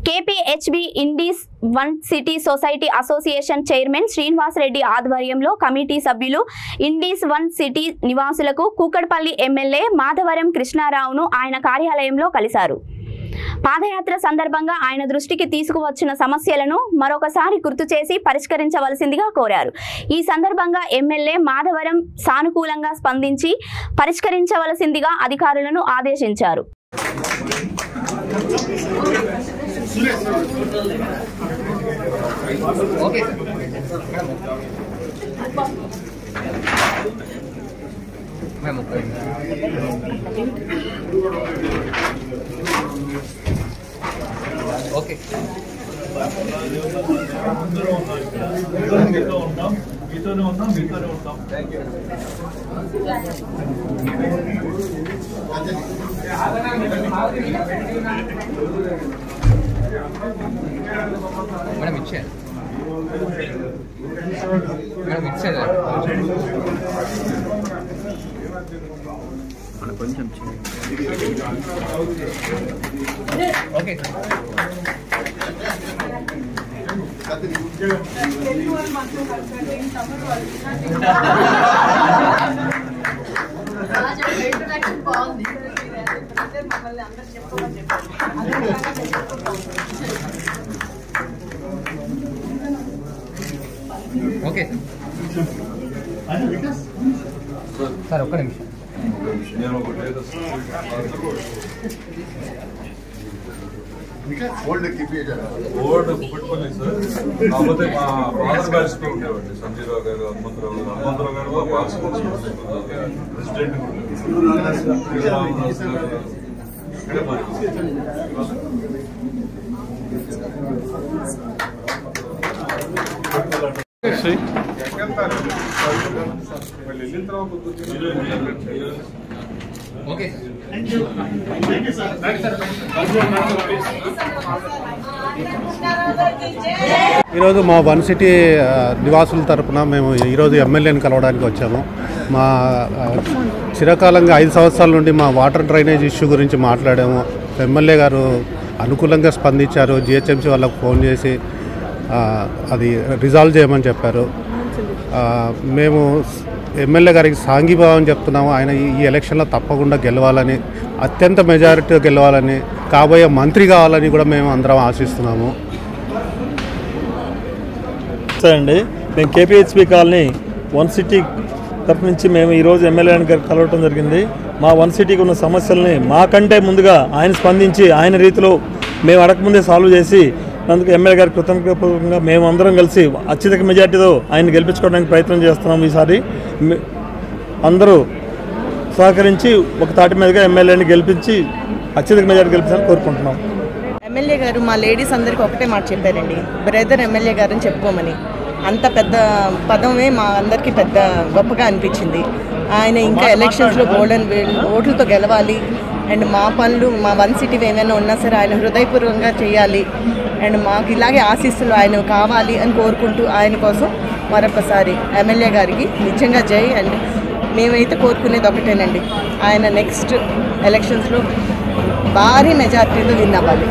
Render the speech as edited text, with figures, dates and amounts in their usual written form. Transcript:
KPHB Indis one city society association chairman Srinivas Reddy ఆధ్వర్యంలో committee సభ్యులు Indis one city నివాసులకు కూకట్పల్లి ఎమ్మెల్యే మాధవరం కృష్ణారావును ఆయన కార్యాలయంలో కలిశారు. పాదయాత్ర సందర్భంగా ఆయన దృష్టికి తీసుకువచ్చిన సమస్యలను మరొకసారి గుర్తు చేసి పరిష్కరించవలసిందిగా కోరారు. ఈ సందర్భంగా ఎమ్మెల్యే మాధవరం సానుకూలంగా స్పందించి పరిష్కరించవలసిందిగా అధికారులను ఆదేశించారు. ఓకే మేడం ఇచ్చారు కొంచెం ఓకే ఓకే సార్ ఒక్క నిమిషం. Old Kukatpally sir. కాకపోతే మా ఫాదర్ బ్యాచ్ తో ఉండేవాడి సంజీరావు గారు, హనుమంతరావు గారు మా ప్రెసిడెంట్ ఓకే ఈరోజు మా వన్ సిటీ నివాసుల తరపున మేము ఈరోజు ఎమ్మెల్యేని కలవడానికి వచ్చాము. మా చిరకాలంగా 5 సంవత్సరాల నుండి మా వాటర్ డ్రైనేజ్ ఇష్యూ గురించి మాట్లాడాము. ఎమ్మెల్యే గారు అనుకూలంగా స్పందించారు. జిహెచ్ఎంసీ వాళ్ళకు ఫోన్ చేసి అది రిజాల్వ్ చేయమని చెప్పారు. మేము ఎమ్మెల్యే గారికి సాంఘీభావం చెప్తున్నాము. ఆయన ఈ ఎలక్షన్లో తప్పకుండా గెలవాలని, అత్యంత మెజారిటీగా గెలవాలని, కాబోయే మంత్రి కావాలని కూడా మేము అందరం ఆశిస్తున్నాము. సరే అండి, మేము కేపీహెచ్బి కాలనీ వన్ సిటీ తరఫు నుంచి మేము ఈరోజు ఎమ్మెల్యే గారికి కలవటం జరిగింది. మా వన్ సిటీకి ఉన్న సమస్యల్ని మాకంటే ముందుగా ఆయన స్పందించి ఆయన రీతిలో మేము అడగకముందే సాల్వ్ చేసి అందుకు ఎమ్మెల్యే గారి కృతజ్ఞతపూర్వకంగా మేము అందరం కలిసి అత్యధిక మెజార్టీతో ఆయన గెలిపించుకోవడానికి ప్రయత్నం చేస్తున్నాం. ఈసారి అందరూ సహకరించి ఒక తాటి మీదుగా ఎమ్మెల్యేని గెలిపించి అత్యధిక మెజార్టీ గెలిపించాలని కోరుకుంటున్నాం. ఎమ్మెల్యే గారు మా లేడీస్ అందరికీ ఒకటే మాట చెప్పారండి, బ్రదర్ ఎమ్మెల్యే గారిని చెప్పుకోమని. అంత పెద్ద పదమే మా అందరికీ పెద్ద గొప్పగా అనిపించింది. ఆయన ఇంకా ఎలక్షన్స్లో గోల్డెన్ ఓట్లతో గెలవాలి అండ్ మా పనులు మా వన్ సిటీ ఏమైనా ఉన్నా సరే ఆయన హృదయపూర్వకంగా చేయాలి అండ్ మాకు ఇలాగే ఆశీస్సులు ఆయన కావాలి అని కోరుకుంటూ ఆయన కోసం మరొకసారి ఎమ్మెల్యే గారికి నిజంగా జై. అండ్ మేమైతే కోరుకునేది ఒకటేనండి, ఆయన నెక్స్ట్ ఎలక్షన్స్లో భారీ మెజార్టీతో విన్ అవ్వాలి.